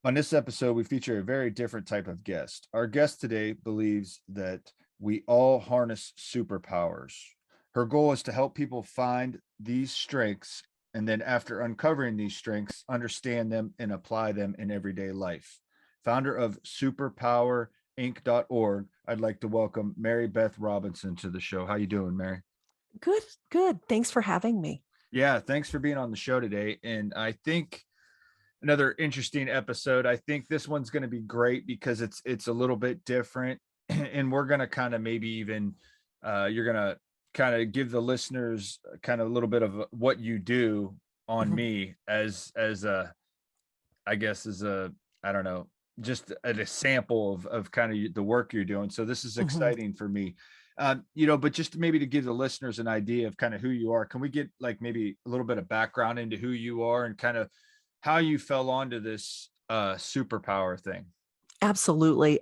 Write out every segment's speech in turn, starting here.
On this episode, we feature a very different type of guest. Our guest today believes that we all harness superpowers. Her goal is to help people find these strengths and then, after uncovering these strengths, understand them and apply them in everyday life. Founder of superpowerinc.org, I'd like to welcome Mary Beth Robinson to the show. How you doing, Mary? Good, good. Thanks for having me. Yeah, thanks for being on the show today. And I think another interesting episode. I think this one's going to be great because it's a little bit different, and we're going to kind of maybe even you're going to kind of give the listeners kind of a little bit of what you do on Mhm, me as a, I guess, as a, I don't know, just a sample of kind of the work you're doing. So this is mhm. exciting for me. But just maybe to give the listeners an idea of kind of who you are, can we get like maybe a little bit of background into who you are and kind of how you fell onto this superpower thing? Absolutely.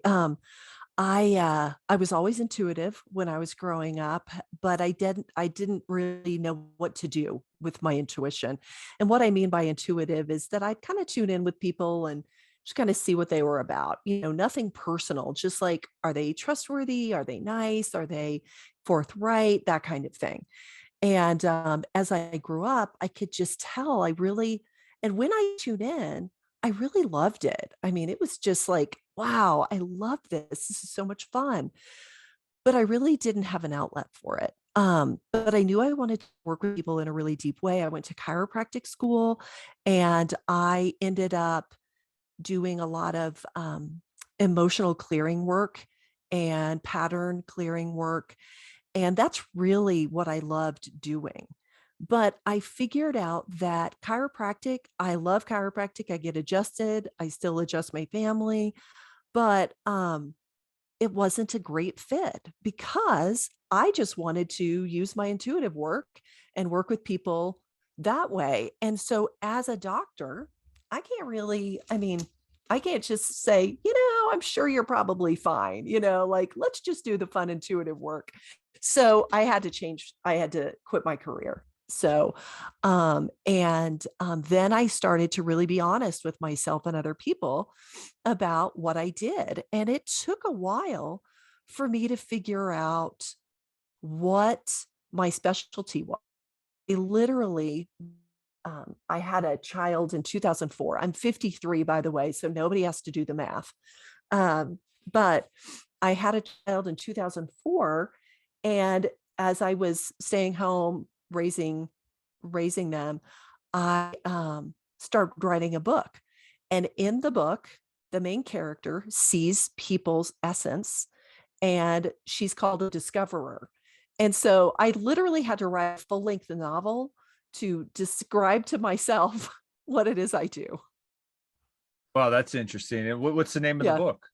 I was always intuitive when I was growing up, but I didn't really know what to do with my intuition. And what I mean by intuitive is that I'd kind of tune in with people and just kind of see what they were about. Nothing personal, just like, are they trustworthy? Are they nice? Are they forthright? That kind of thing. And as I grew up, I could just tell and when I tuned in, I really loved it. I mean, it was just like, wow, I love this. This is so much fun. But I really didn't have an outlet for it. But I knew I wanted to work with people in a really deep way. I went to chiropractic school and I ended up doing a lot of emotional clearing work and pattern clearing work, and that's really what I loved doing. But I figured out that I love chiropractic. I get adjusted. I still adjust my family, but it wasn't a great fit because I just wanted to use my intuitive work and work with people that way. And so as a doctor, I mean, I can't just say, I'm sure you're probably fine, like, let's just do the fun intuitive work. So I had to quit my career. So, then I started to really be honest with myself and other people about what I did. And it took a while for me to figure out what my specialty was. I literally, I had a child in 2004. I'm 53, by the way, so nobody has to do the math. But I had a child in 2004, and as I was staying home raising them, I started writing a book. And in the book, the main character sees people's essence, and she's called a discoverer. And so I literally had to write a full length novel to describe to myself what it is I do. Wow, that's interesting. And what's the name of the Yeah. book?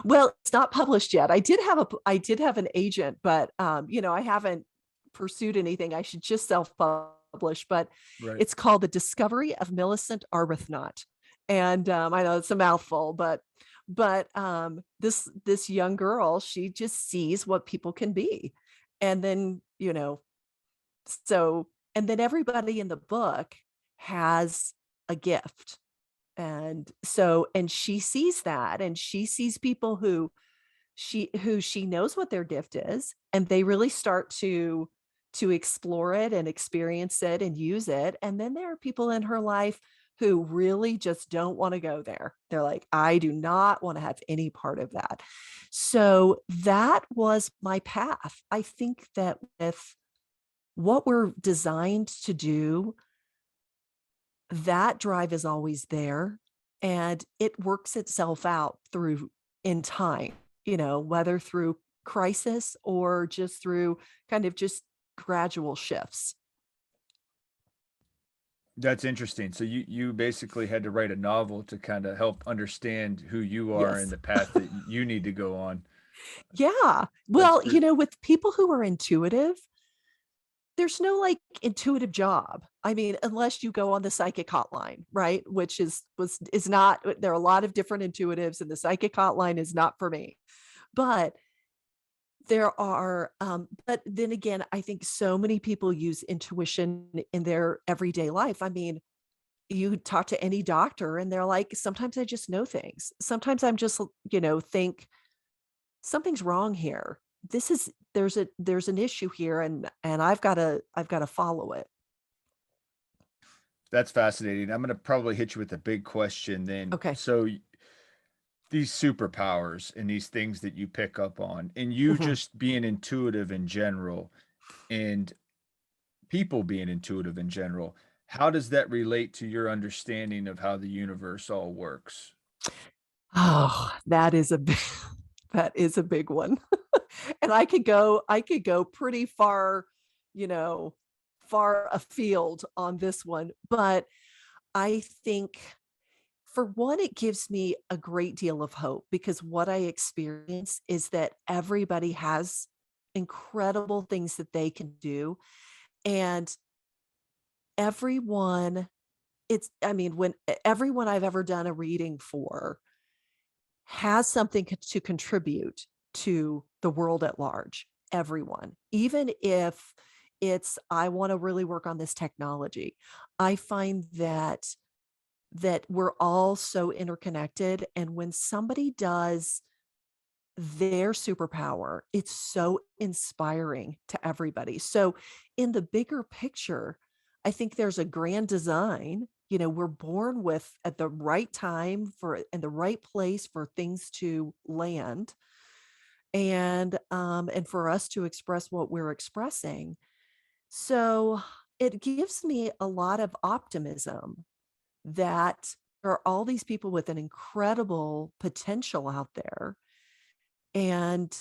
Well, it's not published yet. I did have an agent, but I haven't pursued anything. I should just self-publish, but Right. it's called The Discovery of Millicent Arbuthnot. And I know it's a mouthful, but this young girl, she just sees what people can be. And then, so and then everybody in the book has a gift. And she sees that, and she sees people who she knows what their gift is, and they really start to explore it and experience it and use it. And then there are people in her life who really just don't want to go there. They're like, I do not want to have any part of that. So that was my path. I think that with what we're designed to do, that drive is always there, and it works itself out through in time, whether through crisis or just through kind of just gradual shifts. That's interesting. So you basically had to write a novel to kind of help understand who you are and Yes. the path that you need to go on. Yeah. That's Well, pretty. with people who are intuitive, there's no like intuitive job. I mean, unless you go on the psychic hotline, right? Which is not, there are a lot of different intuitives, and the psychic hotline is not for me. But but then again, I think so many people use intuition in their everyday life. I mean, you talk to any doctor and they're like, sometimes I just know things. Sometimes I'm just, think something's wrong here. This is there's an issue here, and I've got to follow it. That's fascinating. I'm going to probably hit you with a big question then. Okay. So these superpowers and these things that you pick up on, and you Mhm. just being intuitive in general, and people being intuitive in general, how does that relate to your understanding of how the universe all works? Oh, that is a big that is a big one. And I could go pretty far, you know, far afield on this one, but I think for one, it gives me a great deal of hope because what I experience is that everybody has incredible things that they can do. And everyone, I mean, when everyone I've ever done a reading for has something to contribute to the world at large, everyone, even if it's, I want to really work on this technology. I find that we're all so interconnected. And when somebody does their superpower, it's so inspiring to everybody. So, in the bigger picture, I think there's a grand design. We're born with at the right time for in the right place for things to land and for us to express what we're expressing. So, it gives me a lot of optimism that there are all these people with an incredible potential out there. And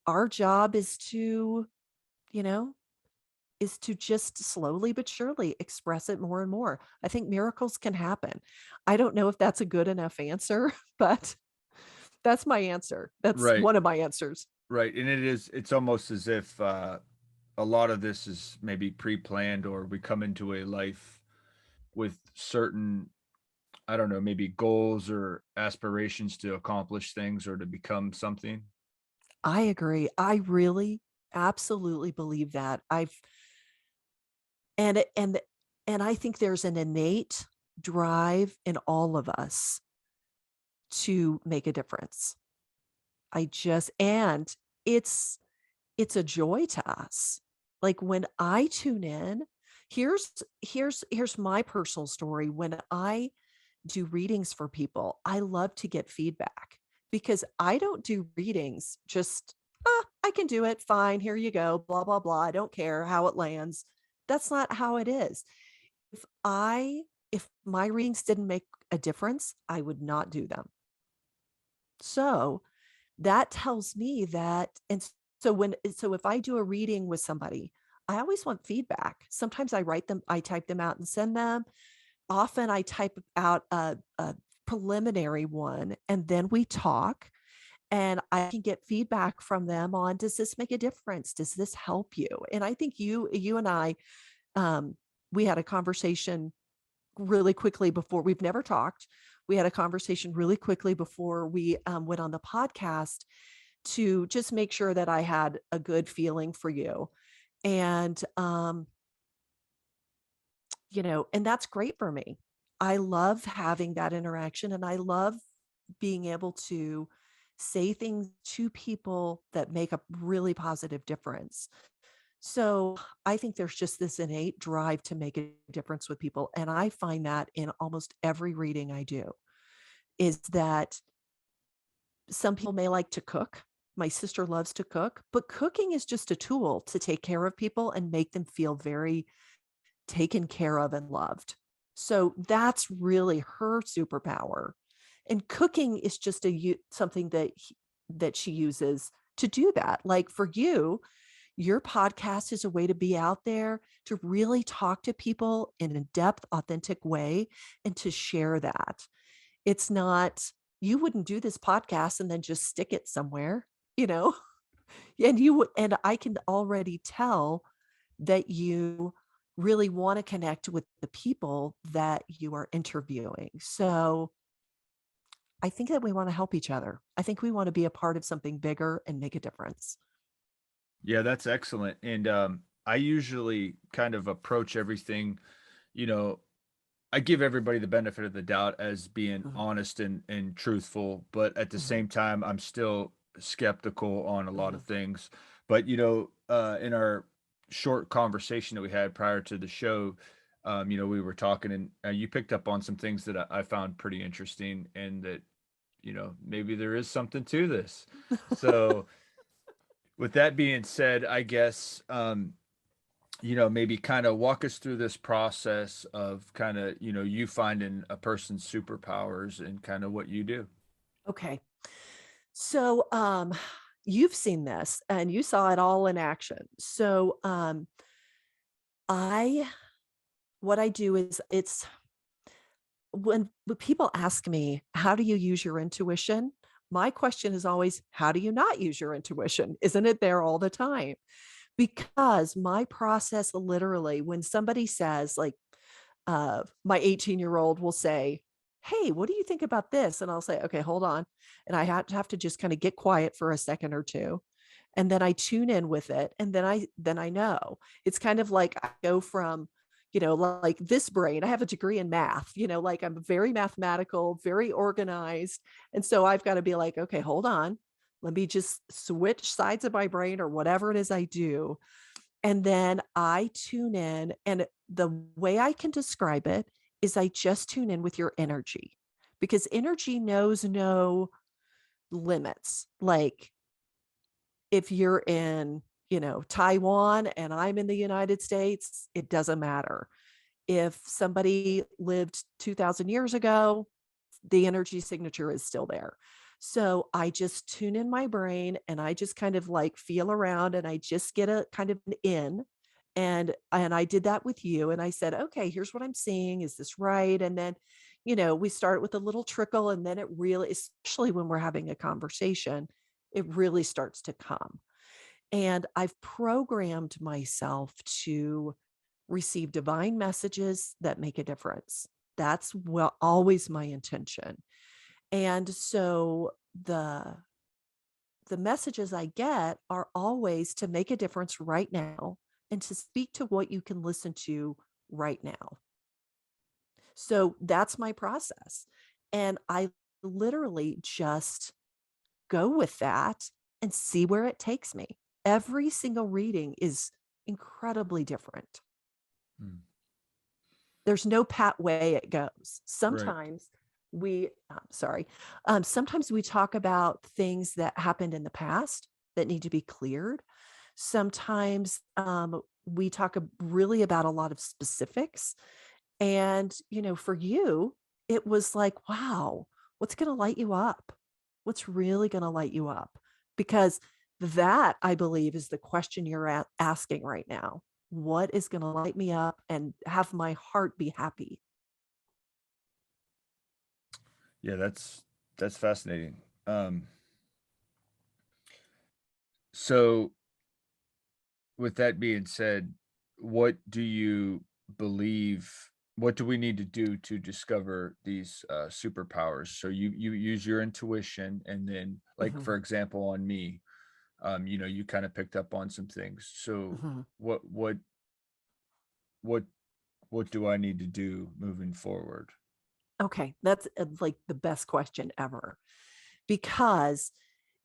our job you know, is to just slowly but surely express it more and more. I think miracles can happen. I don't know if that's a good enough answer, but that's my answer. That's Right, one of my answers. right. And it's almost as if a lot of this is maybe pre-planned, or we come into a life with certain, I don't know, maybe goals or aspirations to accomplish things or to become something. I agree. I really absolutely believe that. And it- and and I think there's an innate drive in all of us to make a difference. I just and it's a joy to us. Like when I tune in, here's my personal story. When I do readings for people, I love to get feedback because I don't do readings just, I can do it. Fine. Here you go. Blah, blah, blah. I don't care how it lands. That's not how it is. If if my readings didn't make a difference, I would not do them. So that tells me that, so if I do a reading with somebody, I always want feedback. Sometimes I type them out and send them. Often I type out a preliminary one and then we talk and I can get feedback from them on, does this make a difference? Does this help you? And I think you and I, um, we had a conversation really quickly before. We've never talked. We had a conversation really quickly before we went on the podcast to just make sure that I had a good feeling for you. And, and that's great for me. I love having that interaction and I love being able to say things to people that make a really positive difference. So I think there's just this innate drive to make a difference with people. And I find that in almost every reading I do is that some people may like to cook. My sister loves to cook, but cooking is just a tool to take care of people and make them feel very taken care of and loved. So that's really her superpower. And cooking is just something that she uses to do that. Like for you, your podcast is a way to be out there to really talk to people in a depth, authentic way and to share that. It's not, you wouldn't do this podcast and then just stick it somewhere, you know? And and I can already tell that you really want to connect with the people that you are interviewing. So I think that we want to help each other. I think we want to be a part of something bigger and make a difference. Yeah, that's excellent. And I usually kind of approach everything, you know, I give everybody the benefit of the doubt as being Mhm, honest and truthful, but at the mhm, same time, I'm still skeptical on a lot of mhm. things. But in our short conversation that we had prior to the show, we were talking, and you picked up on some things that I found pretty interesting, and that maybe there is something to this. So, with that being said, I guess maybe kind of walk us through this process of kind of, you finding a person's superpowers and kind of what you do. Okay. So, you've seen this and you saw it all in action. So, I what I do is it's when people ask me, "How do you use your intuition?" My question is always, "How do you not use your intuition? Isn't it there all the time?" Because my process literally, when somebody says, like, my 18-year-old will say, "Hey, what do you think about this?" And I'll say, "Okay, hold on." And I have to just kind of get quiet for a second or two. And then I tune in with it. And then I know. It's kind of like I go from, like this brain. I have a degree in math, like I'm very mathematical, very organized. And so I've got to be like, okay, hold on. Let me just switch sides of my brain or whatever it is I do, and then I tune in, and the way I can describe it is I just tune in with your energy, because energy knows no limits. Like if you're in, Taiwan and I'm in the United States, it doesn't matter. If somebody lived 2000 years ago, the energy signature is still there. So I just tune in my brain and I just kind of like feel around and I just get a kind of an in. And I did that with you. And I said, okay, here's what I'm seeing. Is this right? And then, we start with a little trickle, and then it really, especially when we're having a conversation, it really starts to come. And I've programmed myself to receive divine messages that make a difference. That's well always my intention. And so the messages I get are always to make a difference right now and to speak to what you can listen to right now. So that's my process. And I literally just go with that and see where it takes me. Every single reading is incredibly different. Mm. There's no pat way it goes. Right. Sometimes we talk about things that happened in the past that need to be cleared. Sometimes we talk really about a lot of specifics. And, for you, it was like, wow, what's going to light you up? What's really going to light you up? Because that, I believe, is the question you're asking right now. What is going to light me up and have my heart be happy? Yeah, that's fascinating. So with that being said, what do you believe what do we need to do to discover these superpowers? So you use your intuition, and then, like, for Mhm, example, on me, you kind of picked up on some things. So mhm. what what what what do I need to do moving forward? Okay, that's like the best question ever, because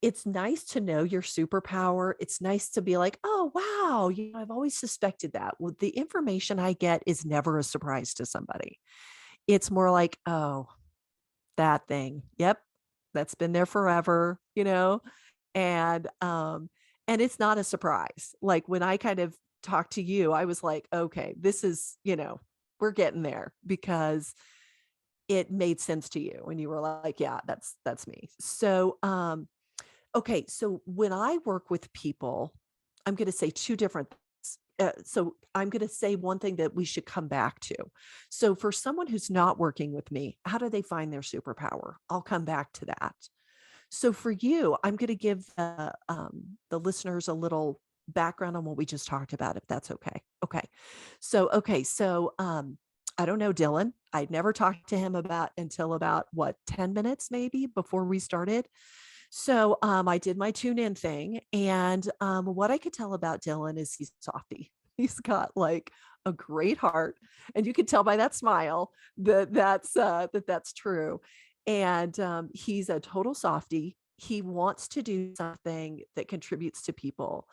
it's nice to know your superpower. It's nice to be like, oh, wow, I've always suspected that. Well, the information I get is never a surprise to somebody. It's more like, oh, that thing. Yep, that's been there forever, and and it's not a surprise. Like when I kind of talked to you, I was like, okay, this is, we're getting there, because it made sense to you and you were like, yeah, that's me. So okay, so when I work with people, I'm going to say two different things. So I'm going to say one thing that we should come back to. So for someone who's not working with me, how do they find their superpower? I'll come back to that. So for you, I'm going to give the listeners a little background on what we just talked about, if that's okay. Okay, so I don't know Dylan. I'd never talked to him about until about what 10 minutes maybe before we started. So I did my tune in thing, and what I could tell about Dylan is he's a softie. He's got like a great heart, and you can tell by that smile that that's true. And he's a total softie. He wants to do something that contributes to people.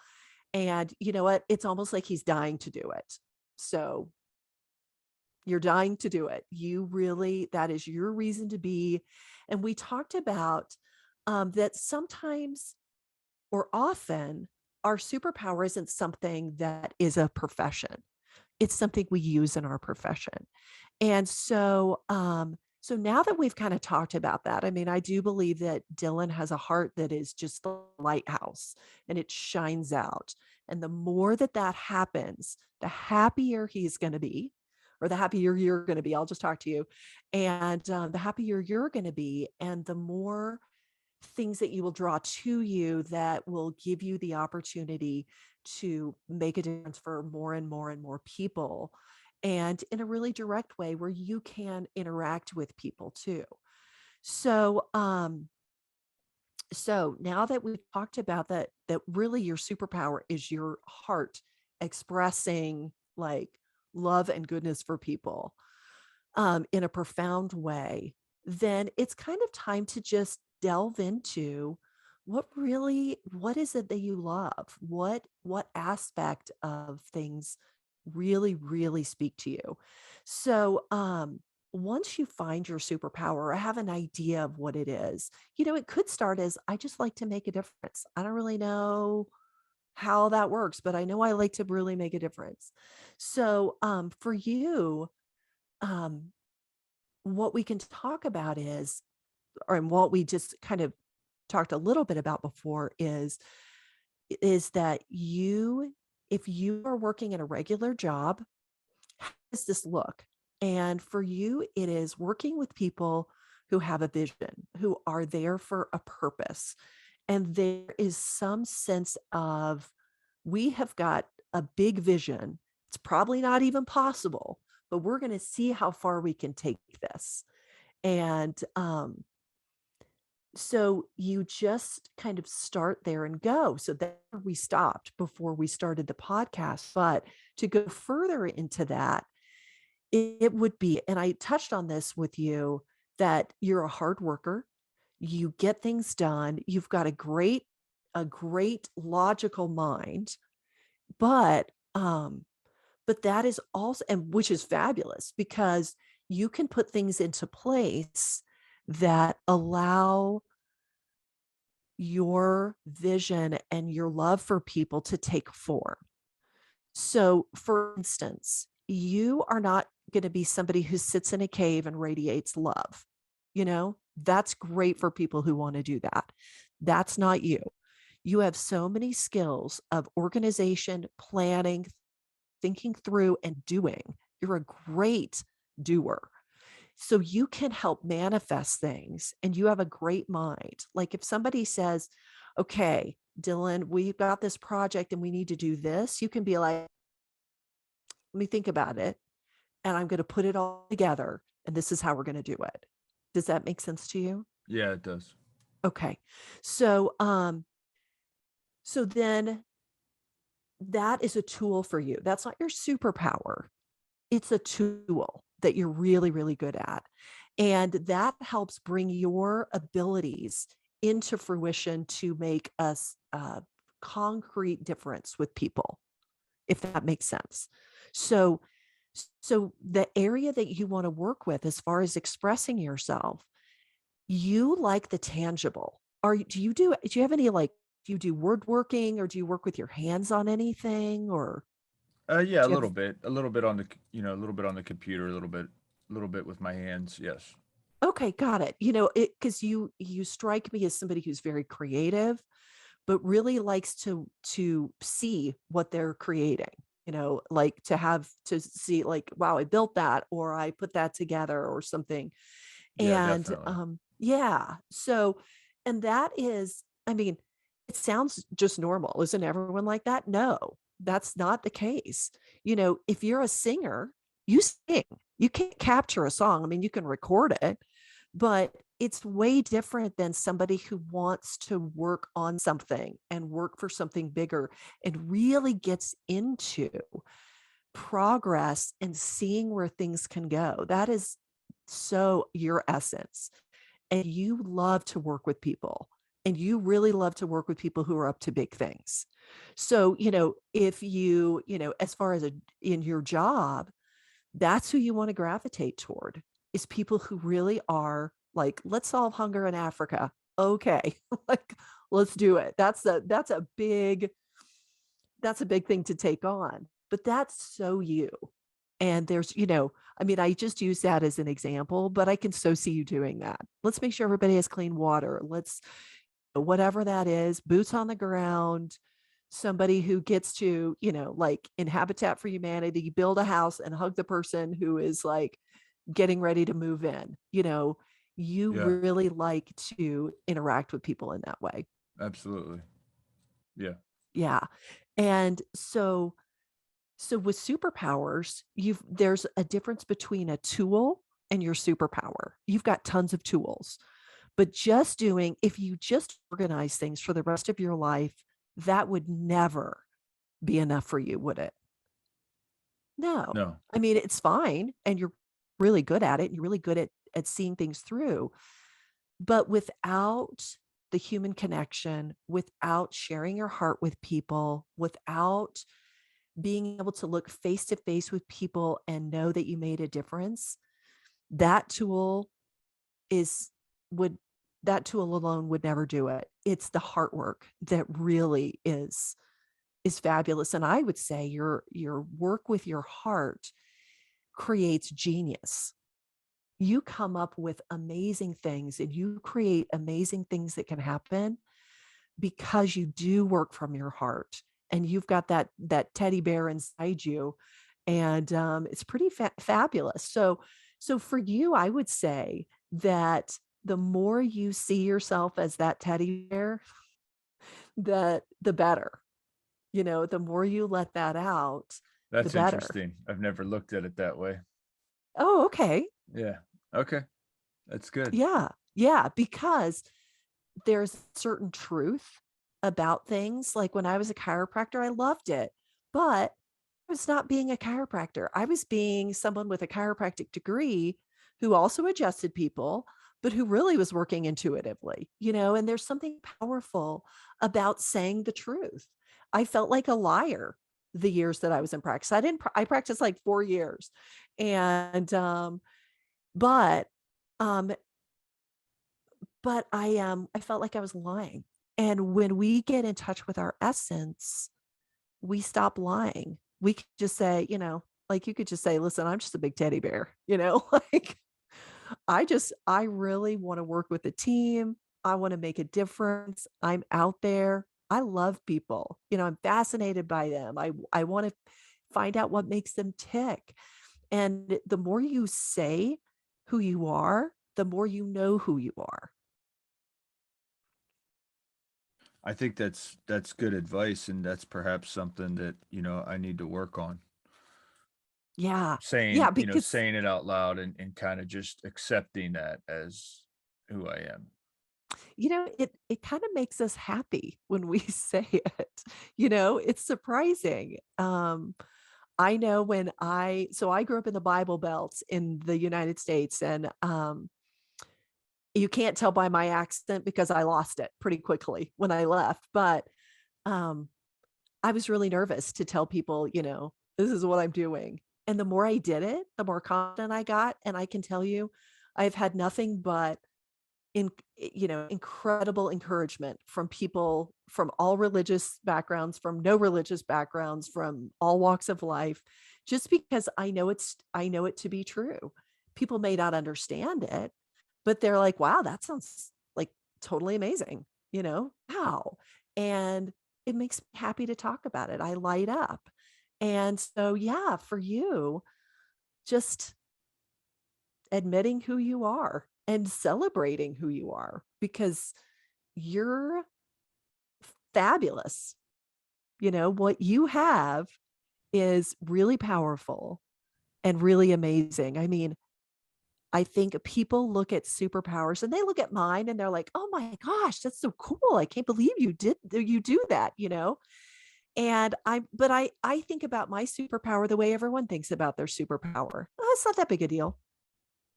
And you know what? It's almost like he's dying to do it. So you're dying to do it. You really, that is your reason to be. And we talked about that sometimes or often our superpower isn't something that is a profession. It's something we use in our profession. And so now that we've kind of talked about that, I mean, I do believe that Dylan has a heart that is just the lighthouse and it shines out. And the more that that happens, the happier he's going to be, or the happier you're going to be. I'll just talk to you. And the happier you're going to be, and the more things that you will draw to you that will give you the opportunity to make a difference for more and more and more people, and in a really direct way where you can interact with people too. So so now that we've talked about that really your superpower is your heart expressing like love and goodness for people in a profound way, then it's kind of time to just delve into what is it that you love? What aspect of things really speak to you? So once you find your superpower or have an idea of what it is, it could start as I just like to make a difference. I don't really know how that works, but I know I like to really make a difference. So for you, um, what we can talk about and what we just kind of talked a little bit about before is that if you are working in a regular job, how does this look? And for you, it is working with people who have a vision, who are there for a purpose. And there is some sense of, we have got a big vision. It's probably not even possible, but we're going to see how far we can take this. And so you just kind of start there and go. So there we stopped before we started the podcast. But to go further into that, it would be, and I touched on this with you, that you're a hard worker, you get things done, you've got a great logical mind, but that is also, and which is fabulous because you can put things into place that allow your vision and your love for people to take form. So, for instance, you are not going to be somebody who sits in a cave and radiates love. That's great for people who want to do that. That's not you. You have so many skills of organization, planning, thinking through, and doing. You're a great doer. So you can help manifest things and you have a great mind. Like if somebody says, okay, Dylan, we've got this project and we need to do this, you can be like, let me think about it. And I'm going to put it all together. And this is how we're going to do it. Does that make sense to you? Yeah, it does. Okay. So, so then that is a tool for you. That's not your superpower. It's a tool that you're really good at. And that helps bring your abilities into fruition to make a concrete difference with people, if that makes sense. So, so the area that you want to work with as far as expressing yourself, you like the tangible. Do you have any like, do you do word working or do you work with your hands on anything or Yeah, do you have a little bit on a little bit on the computer, a little bit with my hands. Yes. Okay, got it. It because you strike me as somebody who's very creative, but really likes to see what they're creating. Like to see like, wow, I built that or I put that together or something. Yeah, And definitely. yeah, so and that is, I mean, it sounds just normal. Isn't everyone like that? No, that's not the case. If you're a singer, you sing. You can't capture a song. I mean, you can record it, but it's way different than somebody who wants to work on something and work for something bigger and really gets into progress and seeing where things can go. That is so your essence. And you love to work with people, and you really love to work with people who are up to big things. So, if as far as in your job, that's who you want to gravitate toward, is people who really are like, let's solve hunger in Africa. Okay. Like, let's do it. That's a big thing to take on, but that's so you. And I mean, I just use that as an example, but I can so see you doing that. Let's make sure everybody has clean water. Let's, whatever that is, boots on the ground, somebody who gets to, like in Habitat for Humanity, build a house and hug the person who is like getting ready to move in. You Yeah, really like to interact with people in that way. absolutely. Yeah. Yeah. And so with superpowers, there's a difference between a tool and your superpower. You've got tons of tools, but if you just organize things for the rest of your life, that would never be enough for you, would it? No. No. I mean, it's fine. And you're really good at it. And you're really good at seeing things through. But without the human connection, without sharing your heart with people, without being able to look face to face with people and know that you made a difference, that tool is would that tool alone would never do it. It's the heart work that really is fabulous. And I would say your work with your heart creates genius. You come up with amazing things and you create amazing things that can happen because you do work from your heart, and you've got that teddy bear inside you, and it's pretty fabulous. So for you, I would say that the more you see yourself as that teddy bear, the better. The more you let that out, the That's better. interesting. I've never looked at it that way. Oh, okay. Yeah. Okay. That's good. Yeah. Yeah. Because there's certain truth about things. Like when I was a chiropractor, I loved it, but I was not being a chiropractor. I was being someone with a chiropractic degree who also adjusted people, but who really was working intuitively, and there's something powerful about saying the truth. I felt like a liar the years that I was in practice. I practiced like 4 years. And, but, um, but I felt like I was lying. And when we get in touch with our essence, we stop lying. We could just say, like you could just say, listen, I'm just a big teddy bear, like I really want to work with a team. I want to make a difference. I'm out there. I love people. I'm fascinated by them. I want to find out what makes them tick. And the more you say who you are, the more you know who you are. I think that's good advice, and that's perhaps something that, I need to work on. Yeah. Yeah. Because Saying it out loud and kind of just accepting that as who I am. it kind of makes us happy when we say it. It's surprising. I know I grew up in the Bible Belt in the United States, and you can't tell by my accent because I lost it pretty quickly when I left. But um, I was really nervous to tell people, this is what I'm doing. And the more I did it, the more confident I got. And I can tell you, I've had nothing but incredible encouragement from people from all religious backgrounds, from no religious backgrounds, from all walks of life, just because I know it to be true. People may not understand it, but they're like, wow, that sounds like totally amazing. Wow. And it makes me happy to talk about it. I light up. And so, yeah, for you, just admitting who you are and celebrating who you are, because you're fabulous. What you have is really powerful and really amazing. I mean, I think people look at superpowers and they look at mine and they're like, "Oh my gosh, that's so cool. I can't believe you do that," you know? And I think about my superpower the way everyone thinks about their superpower. Oh, it's not that big a deal.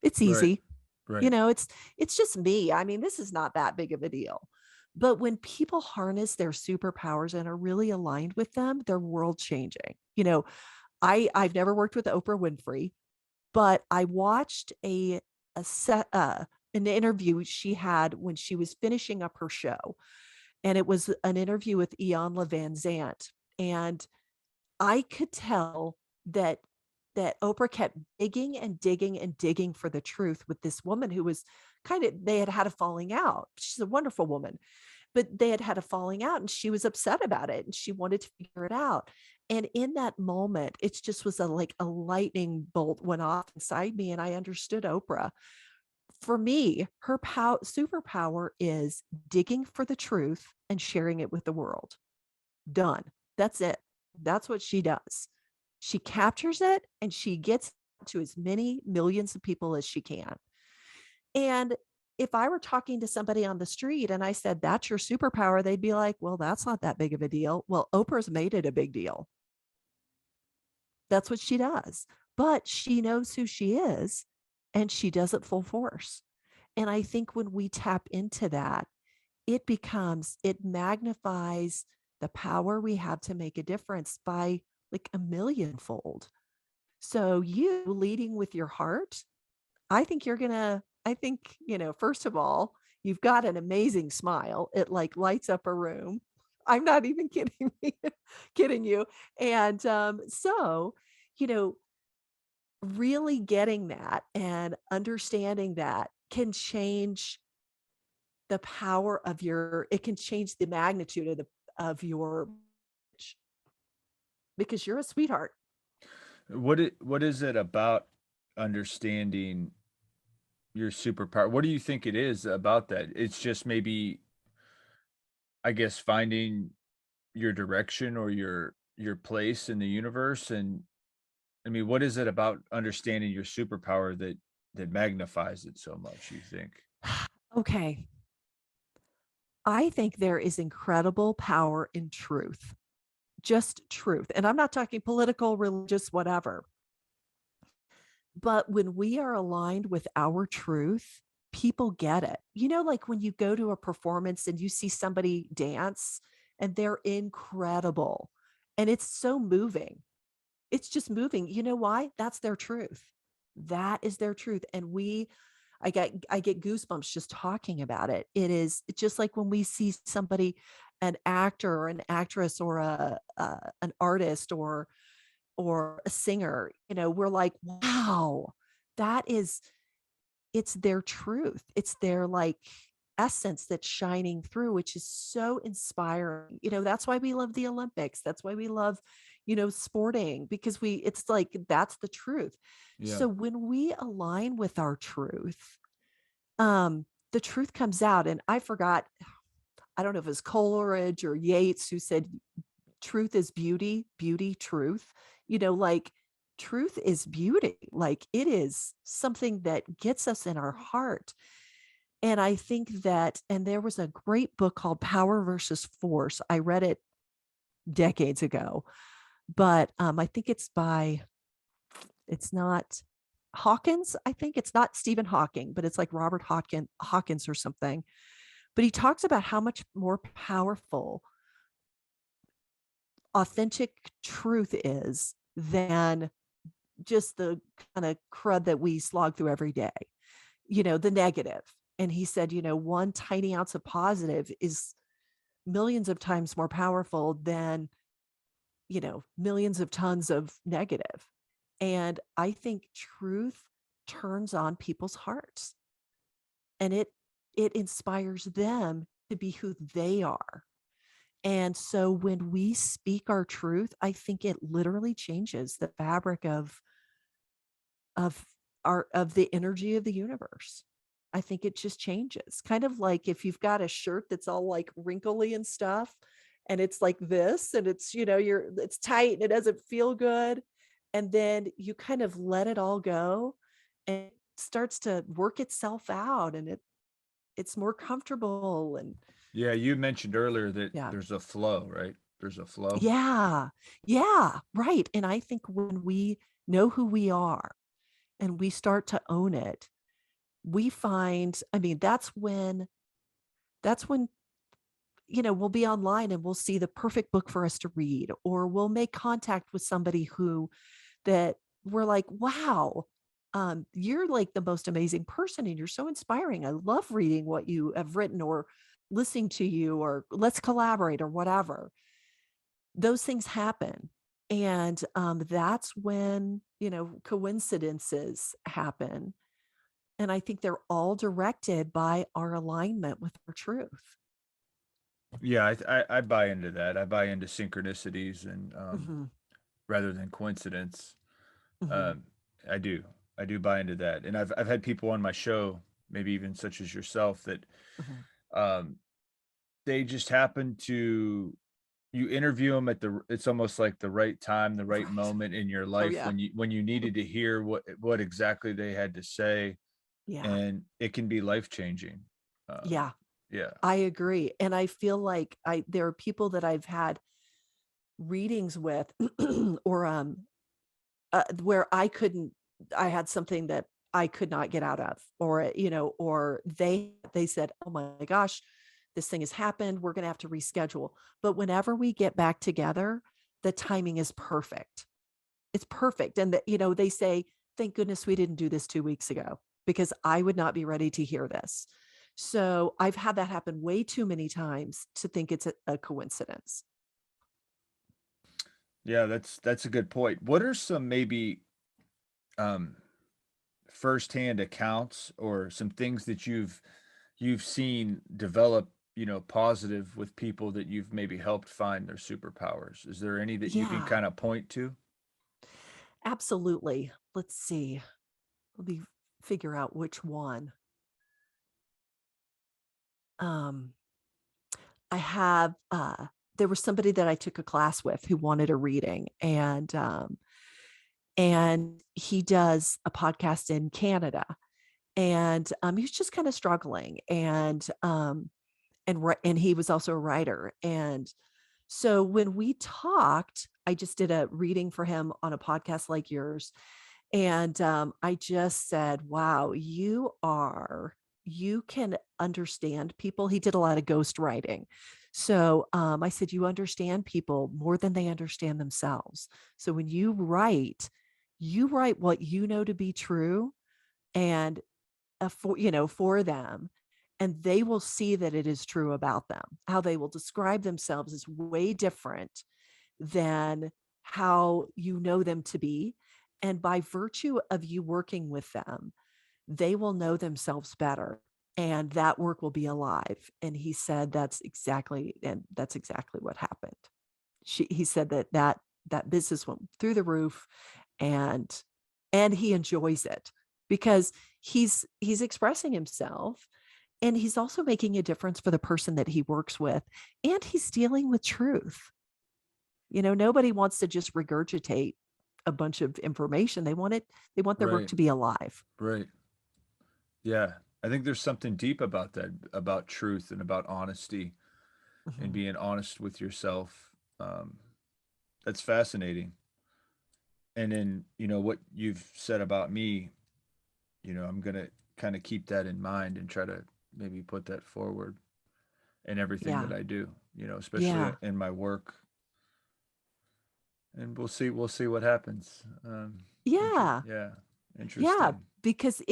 It's Right. easy. You Right. know, it's just me. I mean, this is not that big of a deal. But when people harness their superpowers and are really aligned with them, they're world changing. You know, I've never worked with Oprah Winfrey, but I watched a set an interview she had when she was finishing up her show, and it was an interview with Ian Van Zant, and I could tell that Oprah kept digging and digging and digging for the truth with this woman who was they had had a falling out. She's a wonderful woman, but they had had a falling out and she was upset about it and she wanted to figure it out. And in that moment, it just was like a lightning bolt went off inside me and I understood Oprah. For me, her superpower is digging for the truth and sharing it with the world. Done. That's it. That's what she does. She captures it and she gets to as many millions of people as she can. And if I were talking to somebody on the street and I said, "That's your superpower," they'd be like, "Well, that's not that big of a deal." Well, Oprah's made it a big deal. That's what she does. But she knows who she is and she does it full force. And I think when we tap into that, it magnifies the power we have to make a difference by like a millionfold. So you leading with your heart, I think, first of all, you've got an amazing smile. It like lights up a room. I'm not even kidding kidding you. And you know, really getting that and understanding that can change the power of it can change the magnitude of your because you're a sweetheart. What is it about understanding your superpower? What do you think it is about that? It's just maybe, I guess, finding your direction or your place in the universe, and I mean, what is it about understanding your superpower that magnifies it so much, you think? Okay. I think there is incredible power in truth, just truth. And I'm not talking political, religious, whatever. But when we are aligned with our truth, people get it. You know, like when you go to a performance and you see somebody dance and they're incredible and it's so moving. It's just moving. You know why? That's their truth. That is their truth. And I get goosebumps just talking about it. It's just like when we see somebody, an actor or an actress or an artist or a singer, we're like, wow, that is it's their truth. It's their like essence that's shining through, which is so inspiring. That's why we love the Olympics. That's why we love, sporting because it's like that's the truth. Yeah. So when we align with our truth, the truth comes out. And I don't know if it's Coleridge or Yeats who said truth is beauty, beauty, truth. Like truth is beauty. Like it is something that gets us in our heart. And I think that, and there was a great book called Power versus Force. I read it decades ago, but I think it's not Hawkins. I think it's not Stephen Hawking, but it's like Robert Hawkins or something. But he talks about how much more powerful authentic truth is than just the kind of crud that we slog through every day, the negative. And he said, one tiny ounce of positive is millions of times more powerful than, millions of tons of negative. And I think truth turns on people's hearts and it inspires them to be who they are. And so when we speak our truth, I think it literally changes the fabric of of the energy of the universe. I think it just changes. Kind of like if you've got a shirt that's all like wrinkly and stuff and it's like this and it's it's tight and it doesn't feel good and then you kind of let it all go and starts to work itself out, and it's more comfortable. And Yeah, you mentioned earlier that yeah. there's a flow, right? There's a flow. Yeah. Yeah, right. And I think when we know who we are and we start to own it, we find, I mean, that's when we'll be online and we'll see the perfect book for us to read, or we'll make contact with somebody who that we're like, wow, you're like the most amazing person and you're so inspiring. I love reading what you have written, or listening to you, or let's collaborate, or whatever. Those things happen. And that's when, coincidences happen. And I think they're all directed by our alignment with our truth. Yeah, I buy into that. I buy into synchronicities and Hmm. rather than coincidence. Hmm. Um, I do. I do buy into that. And I've had people on my show, maybe even such as yourself, that Hmm. um they just happen to you interview them at it's almost like the right time, the right Right. moment in your Oh, life yeah. when you needed to hear what exactly they had to say, Yeah. and it can be life changing. Yeah. Yeah. I agree. And I feel like there are people that I've had readings with, or where I had something that I could not get out of, or or they said, "Oh my gosh, this thing has happened. We're going to have to reschedule." But whenever we get back together, the timing is perfect. It's perfect. And they say, "Thank goodness we didn't do this 2 weeks ago, because I would not be ready to hear this." So, I've had that happen way too many times to think it's a coincidence. Yeah, that's a good point. What are some maybe um firsthand accounts or some things that you've seen develop, positive with people that you've maybe helped find their superpowers? Is there any that you can Yeah, kind of point to? absolutely. Let's see. Let me figure out which one. Um, I have there was somebody that I took a class with who wanted a reading, and he does a podcast in Canada, and he's just kind of struggling, and he was also a writer. And so when we talked, I just did a reading for him on a podcast like yours. And I just said, wow, you can understand people. He did a lot of ghost writing. So I said, you understand people more than they understand themselves. So when you write what you know to be true, and for them, and they will see that it is true about them. How they will describe themselves is way different than how you know them to be. And by virtue of you working with them, they will know themselves better, and that work will be alive. And he said that's exactly what happened. He said that business went through the roof, and he enjoys it because he's expressing himself, and he's also making a difference for the person that he works with, and he's dealing with truth. Nobody wants to just regurgitate a bunch of information. They want their work Right, to be alive. right. Yeah. I think there's something deep about that, about truth and about honesty and Mhm. being honest with yourself. Um, that's fascinating. And then, what you've said about me, I'm gonna kind of keep that in mind and try to maybe put that forward in everything that Yeah. I do, especially Yeah. in my work. And we'll see what happens. Yeah. Yeah, Yeah, interesting. because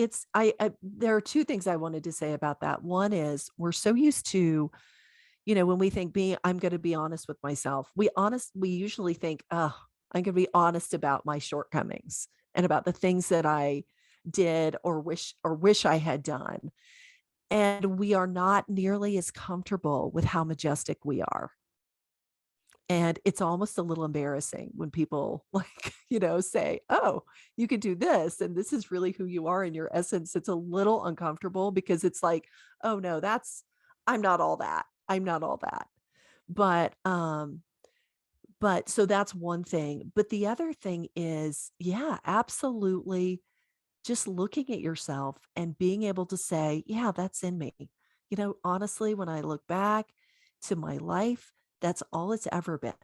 there are two things I wanted to say about that. One is we're so used to, when we think being I'm going to be honest with myself. We usually think, "Oh, I'm going to be honest about my shortcomings and about the things that I did or wish I had done." And we are not nearly as comfortable with how majestic we are. And it's almost a little embarrassing when people like, say, "Oh, you can do this. And this is really who you are in your essence." It's a little uncomfortable because it's like, "Oh no, I'm not all that. I'm not all that." But, so that's one thing. But the other thing is, yeah, absolutely. just looking at yourself and being able to say, yeah, that's in me. Honestly, when I look back to my life, that's all it's ever been.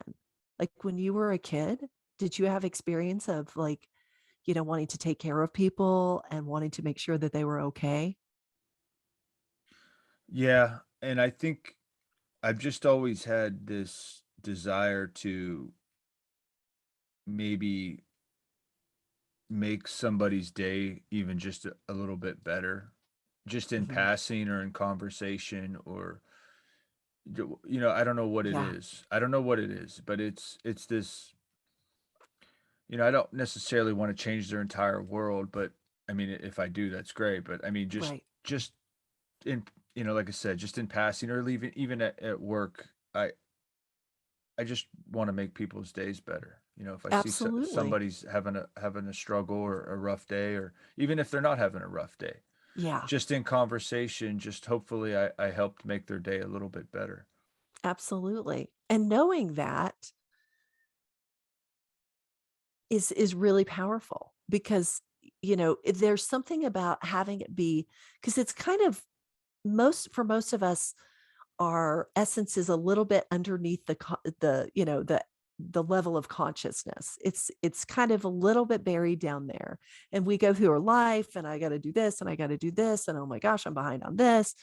Like when you were a kid, did you have experience of like, wanting to take care of people and wanting to make sure that they were okay? Yeah, and I think I've just always had this desire to maybe make somebody's day even just a little bit better, just in Mhm. passing or in conversation or I don't know what it Yeah, is. I don't know what it is, but it's this, I don't necessarily want to change their entire world, but I mean if I do, that's great. But I mean right. just in like I said, just in passing or even at work, I just want to make people's days better. If I see Absolutely. somebody's having a struggle or a rough day, or even if they're not having a rough day, Yeah, just in conversation, just hopefully I helped make their day a little bit better. absolutely. And knowing that is really powerful because there's something about having it be because it's kind of most of us our essence is a little bit underneath the level of consciousness. It's kind of a little bit buried down there. And we go through our life and I got to do this and I got to do this and oh my gosh, I'm behind on this.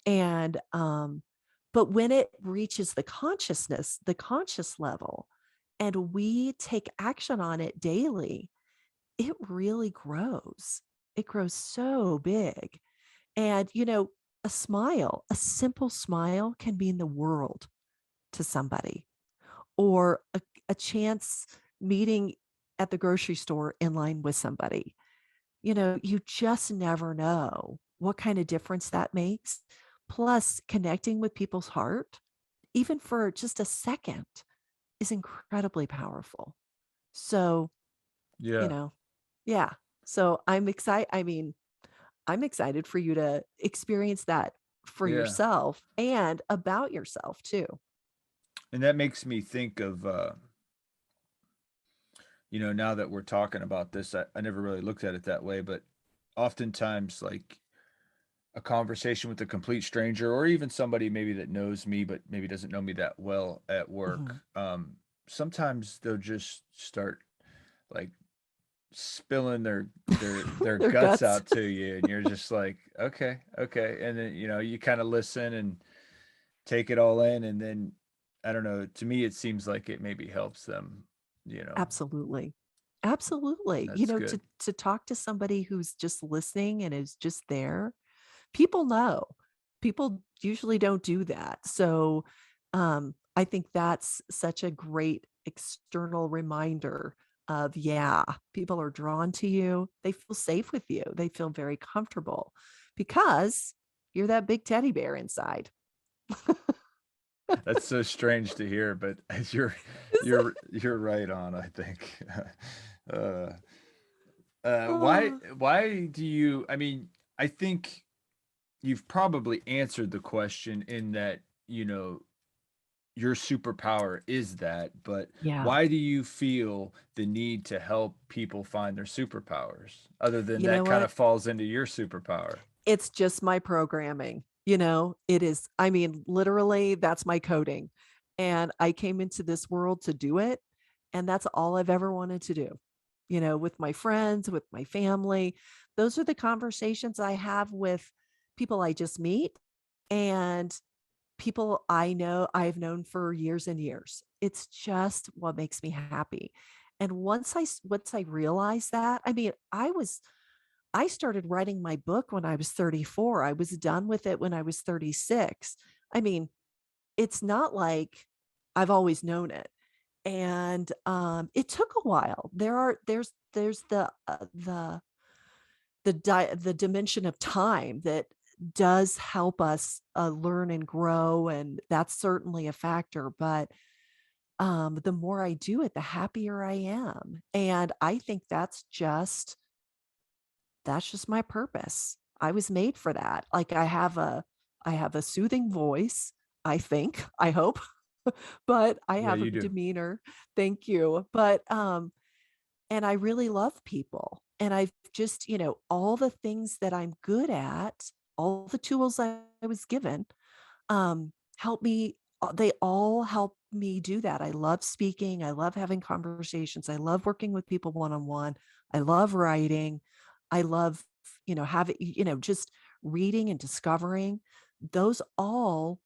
And but when it reaches the consciousness, the conscious level, and we take action on it daily, it really grows. It grows so big. And, a smile, a simple smile can mean the world to somebody, or a chance meeting at the grocery store in line with somebody. You just never know what kind of difference that makes. Plus, connecting with people's heart, even for just a second, is incredibly powerful. So, you Yeah, know, yeah. So I'm excited. I mean, I'm excited for you to experience that for yeah, yourself and about yourself too. and that makes me think of now that we're talking about this, I never really looked at it that way, but oftentimes like a conversation with a complete stranger or even somebody maybe that knows me but maybe doesn't know me that well at work, Mhm. sometimes they'll just start like spilling their Their guts guts. out to you and you're just like, okay, okay, and then you kind of listen and take it all in, and then I don't know, to me it seems like it maybe helps them, you know Absolutely. Absolutely. that's To good. talk to somebody who's just listening and is just there. People know. People usually don't do that. So I think that's such a great external reminder of yeah, people are drawn to you. They feel safe with you. They feel very comfortable because you're that big teddy bear inside. That's so strange to hear, but as you're right on, I think. uh why Oh, do you, I mean, I think you've probably answered the question in that, your superpower is that, but yeah. why do you feel the need to help people find their superpowers other than You know that kind what? of falls into your superpower? It's just my programming, it is I mean, literally, that's my coding, and I came into this world to do it, and that's all I've ever wanted to do, with my friends, with my family. Those are the conversations I have with people I just meet and people I know I've known for years and years. It's just what makes me happy, and once I realized that, I mean, I started writing my book when I was 34. I was done with it when I was 36. I mean, it's not like I've always known it. And it took a while. There's the dimension of time that does help us learn and grow, and that's certainly a factor. But the more I do it, the happier I am, and I think that's just my purpose. I was made for that. Like I have a soothing voice, I think, I hope, but I Yeah, have a you do. demeanor. Thank you. But and I really love people. And I've just, all the things that I'm good at, all the tools I was given, help me. They all help me do that. I love speaking. I love having conversations. I love working with people one on one. I love writing. I love, having, just reading and discovering. Those all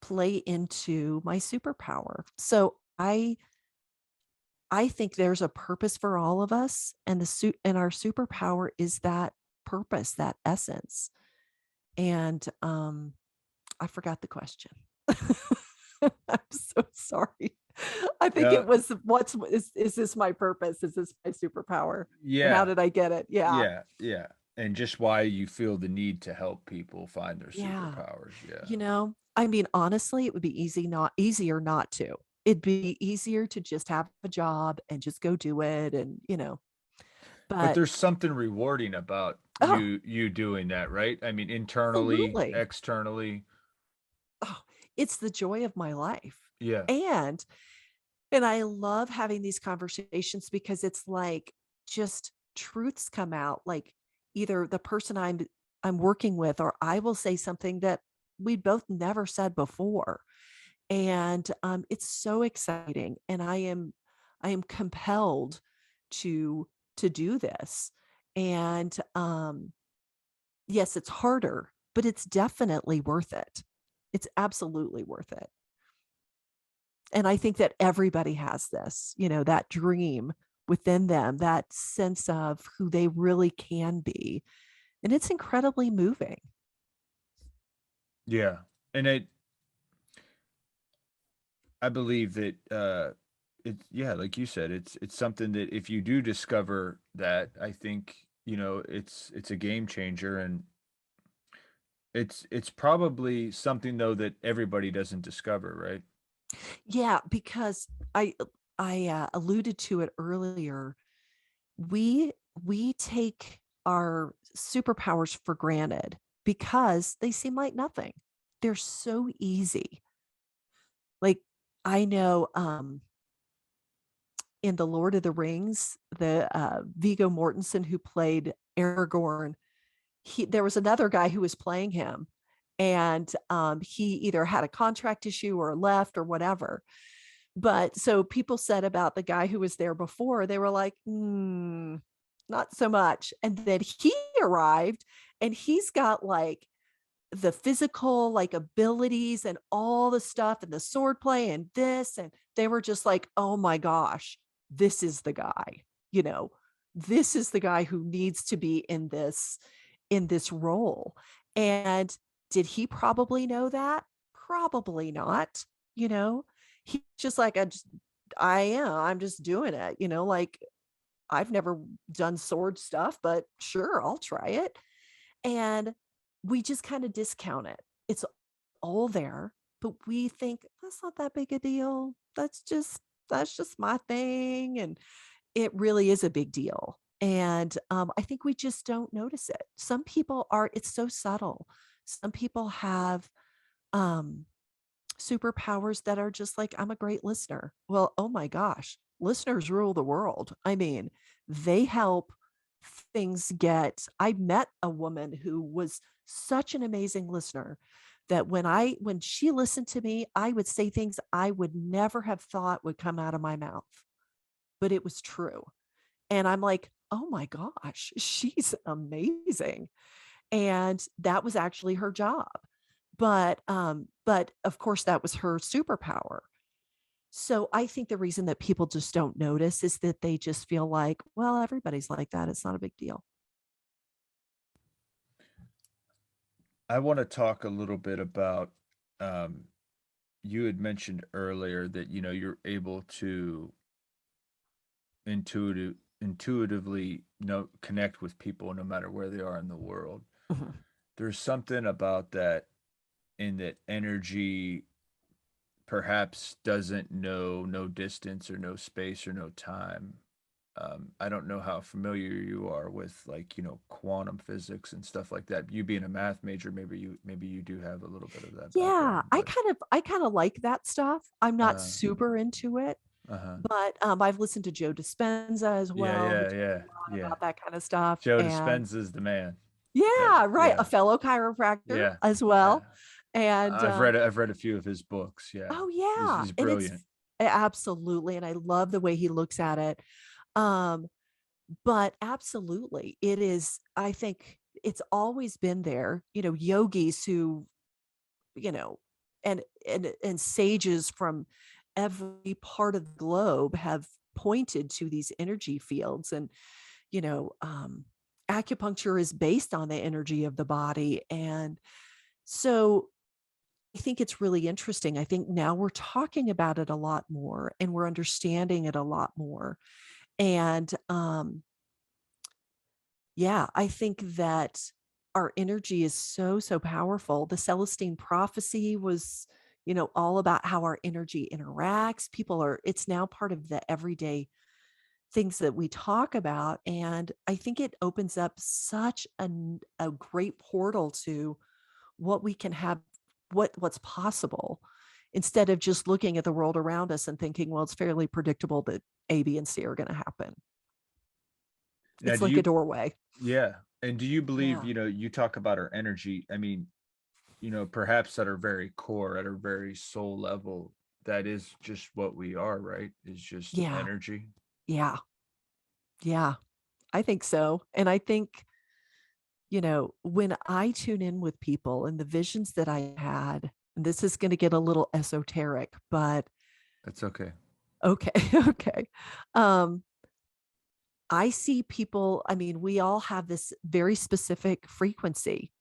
play into my superpower. So I think there's a purpose for all of us, and and our superpower is that purpose, that essence. And I forgot the question. I'm so sorry. I think Yeah, it was is this my purpose? Is this my superpower? Or how yeah, did I get it? Yeah. yeah, yeah. And just why you feel the need to help people find their Yeah. superpowers. Yeah. I mean, honestly, it would be easier not to. It'd be easier to just have a job and just go do it and, But but there's something rewarding about oh, you doing that, right? I mean, internally, absolutely. externally. Oh, it's the joy of my life. Yeah. And and I love having these conversations because it's like just truths come out, like either the person I'm working with or I will say something that we both never said before. And it's so exciting, and I am compelled to do this. And yes, it's harder, but it's definitely worth it. It's absolutely worth it. And I think that everybody has this, that dream within them, that sense of who they really can be. And it's incredibly moving. Yeah. And I believe that it's, yeah, like you said, it's something that if you do discover that, I think, it's a game changer. And it's probably something though that everybody doesn't discover, right? Yeah, because I alluded to it earlier. We take our superpowers for granted because they seem like nothing. They're so easy. Like I know in the Lord of the Rings, the Viggo Mortensen who played Aragorn, there was another guy who was playing him, and he either had a contract issue or left or whatever. But so people said about the guy who was there before, they were like, not so much. And then he arrived, and he's got like the physical like abilities and all the stuff and the swordplay and this, and they were just like, oh my gosh, this is the guy, you know this is the guy who needs to be in this role. And did he probably know that? Probably not. you know he's just like, I'm just doing it, like I've never done sword stuff, but sure, I'll try it. And we just kind of discount it. It's all there, but we think that's not that big a deal. That's just my thing. And it really is a big deal. And I think we just don't notice it. Some people are, it's so subtle. Some people have um, superpowers that are just like, I'm a great listener. Well, oh my gosh, listeners rule the world. I mean, they help things get. I met a woman who was such an amazing listener that when she listened to me, I would say things I would never have thought would come out of my mouth, but it was true. And I'm like, oh my gosh, she's amazing. And that was actually her job. But of course that was her superpower. So I think the reason that people just don't notice is that they just feel like, well, everybody's like that. It's not a big deal. I want to talk a little bit about um you had mentioned earlier that you're able to intuitively connect with people no matter where they are in the world. Mhm. There's something about that, in that energy perhaps doesn't know no distance or no space or no time. I don't know how familiar you are with, like, quantum physics and stuff like that. You being a math major, maybe you do have a little bit of that Yeah, background, I but kind of I kind of like that stuff. I'm not uh super into it, Uh-huh. But I've listened to Joe Dispenza as Yeah, well, who yeah, talks yeah, a lot yeah. about that kind of stuff. Joe And Dispenza is the man. That yeah, right, a yeah, fellow chiropractor yeah, as yeah. well. And I've read a few of his books. Yeah. oh yeah, He's and it's brilliant. absolutely, and I love the way he looks at it. Um, but absolutely, it is. I think it's always been there. Yogis who, you know, and sages from every part of the globe have pointed to these energy fields, and you know, um, acupuncture is based on the energy of the body, and so I think it's really interesting. I think now we're talking about it a lot more and we're understanding it a lot more. And yeah, I think that our energy is so, so powerful. The Celestine prophecy was, all about how our energy interacts. It's now part of the everyday things that we talk about. And I think it opens up such a great portal to what we can have, what's possible, instead of just looking at the world around us and thinking, well, it's fairly predictable that A, B, and C are going to happen. Now, It's do like a you doorway. yeah. And do you believe, Yeah. you talk about our energy. I mean, perhaps at our very core, at our very soul level, that is just what we are, right? Is just Yeah. energy. Yeah. Yeah. I think so. And I think, when I tune in with people and the visions that I had, and this is going to get a little esoteric, but That's okay. okay. Okay. Um, I see people, I mean, we all have this very specific frequency,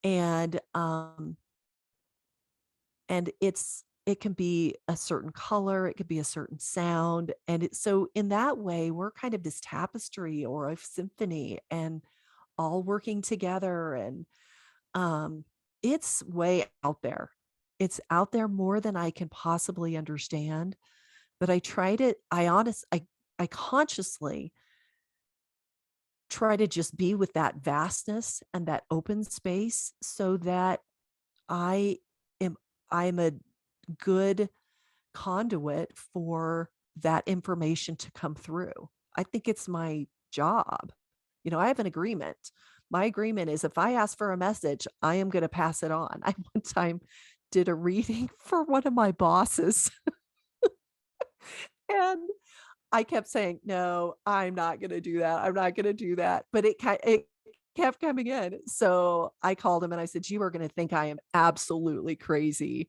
and it can be a certain color, it could be a certain sound, and so in that way we're kind of this tapestry or a symphony, and all working together. And um it's way out there. It's out there more than I can possibly understand, but I consciously try to just be with that vastness and that open space, so that I am I'm a good conduit for that information to come through. I think it's my job. I have an agreement. My agreement is, if I ask for a message, I am going to pass it on. I one time did a reading for one of my bosses, and I kept saying, "No, I'm not going to do that. I'm not going to do that." But it kept coming in. So I called him and I said, "You are going to think I am absolutely crazy."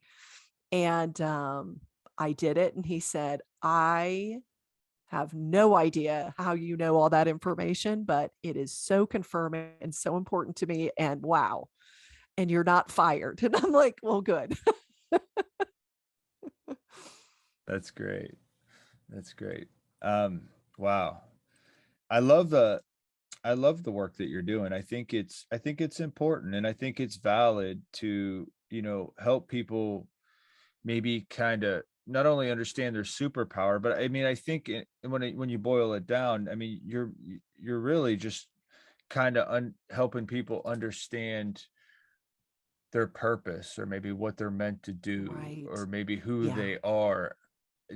And I did it. And he said, "I have no idea how you know all that information, but it is so confirming and so important to me. And wow, and you're not fired." And I'm like, "Well, good." That's great. That's great. Um, wow. I love the I love the work that you're doing. I think it's important, and I think it's valid to, help people maybe kind of not only understand their superpower, but I mean, I think when you boil it down, I mean, you're really just kind of helping people understand their purpose, or maybe what they're meant to do, or Right. maybe who Yeah, they are.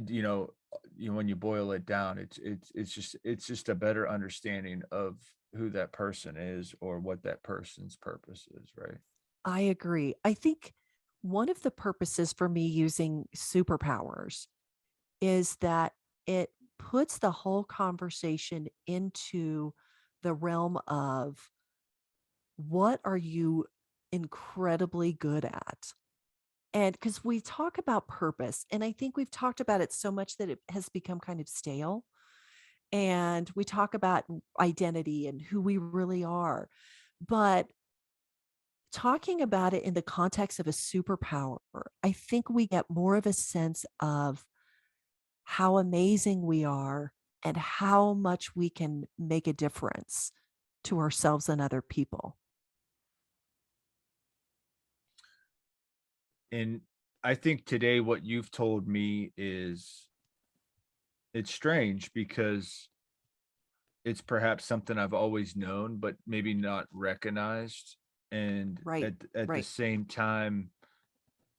you know when you boil it down, it's just a better understanding of who that person is, or what that person's purpose is, right? I agree. I think one of the purposes for me using superpowers is that it puts the whole conversation into the realm of, what are you incredibly good at? And because we talk about purpose, and I think we've talked about it so much that it has become kind of stale. And we talk about identity and who we really are. But talking about it in the context of a superpower, I think we get more of a sense of how amazing we are and how much we can make a difference to ourselves and other people. And I think today what you've told me is, it's strange because it's perhaps something I've always known, but maybe not recognized. And Right, at the right. same time,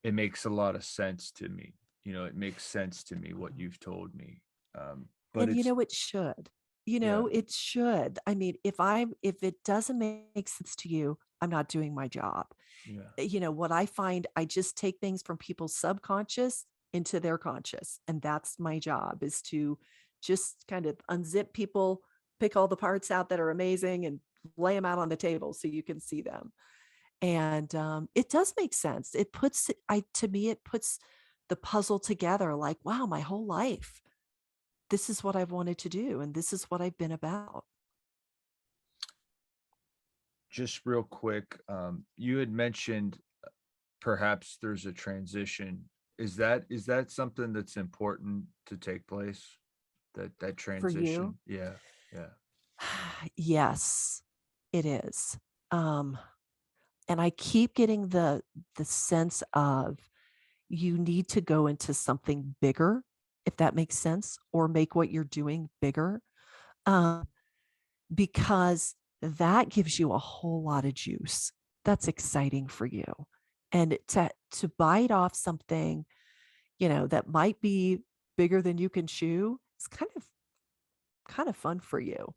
it makes a lot of sense to me. it makes sense to me what you've told me. But And it's, it should. yeah, It should. I mean, if it doesn't make sense to you, I'm not doing my job. yeah. What I find, I just take things from people's subconscious into their conscious. And that's my job, is to just kind of unzip people, pick all the parts out that are amazing and lay them out on the table so you can see them. And it does make sense. To me, it puts the puzzle together like, wow, my whole life, this is what I've wanted to do. And this is what I've been about. Just real quick, you had mentioned perhaps there's a transition. Is that something that's important to take place? That For you, transition? Yeah, yeah. yes, it is. Um, and I keep getting the sense of, you need to go into something bigger, if that makes sense, or make what you're doing bigger. Um, because that gives you a whole lot of juice. That's exciting for you. And to bite off something, that might be bigger than you can chew, it's kind of fun for you.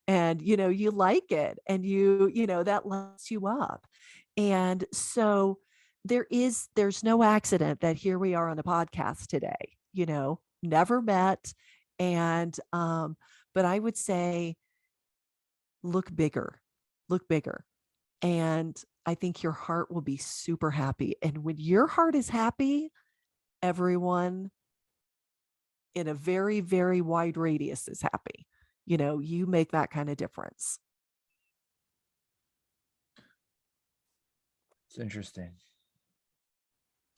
And you like it, and that lights you up. And so there's no accident that here we are on the podcast today, never met. And but I would say, look bigger, look bigger. And I think your heart will be super happy. And when your heart is happy, everyone in a very, very wide radius is happy. You make that kind of difference. It's interesting.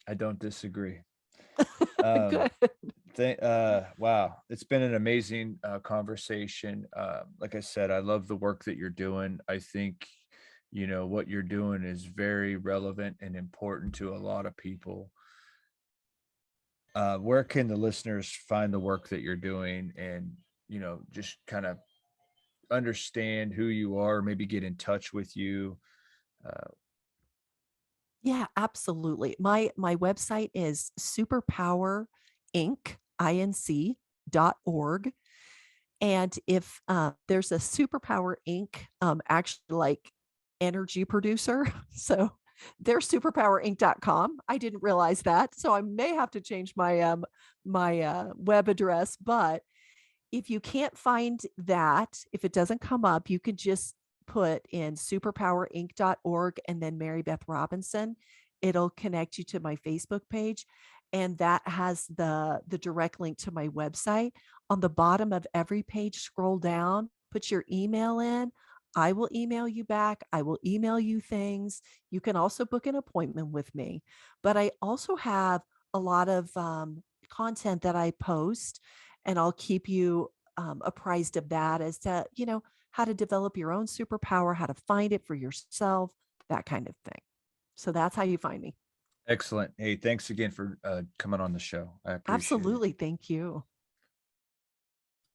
I don't disagree. Um, Good. wow, it's been an amazing conversation. Like I said, I love the work that you're doing. I think what you're doing is very relevant and important to a lot of people. Where can the listeners find the work that you're doing, and just kind of understand who you are, maybe get in touch with you? uh, Yeah, absolutely. My website is Superpower Inc. And if there's a Superpower Inc. Actually, like, energy producer, so they're superpowerinc.com. I didn't realize that, so I may have to change my web address. But if you can't find that, if it doesn't come up, you could just put in superpowerinc.org and then Mary Beth Robinson. It'll connect you to my Facebook page. And that has the direct link to my website. On the bottom of every page, scroll down, put your email in. I will email you back. I will email you things. You can also book an appointment with me. But I also have a lot of content that I post, and I'll keep you apprised of that, as to how to develop your own superpower, how to find it for yourself, that kind of thing. So that's how you find me. Excellent. Hey, thanks again for coming on the show. I appreciate it. Absolutely. Thank you.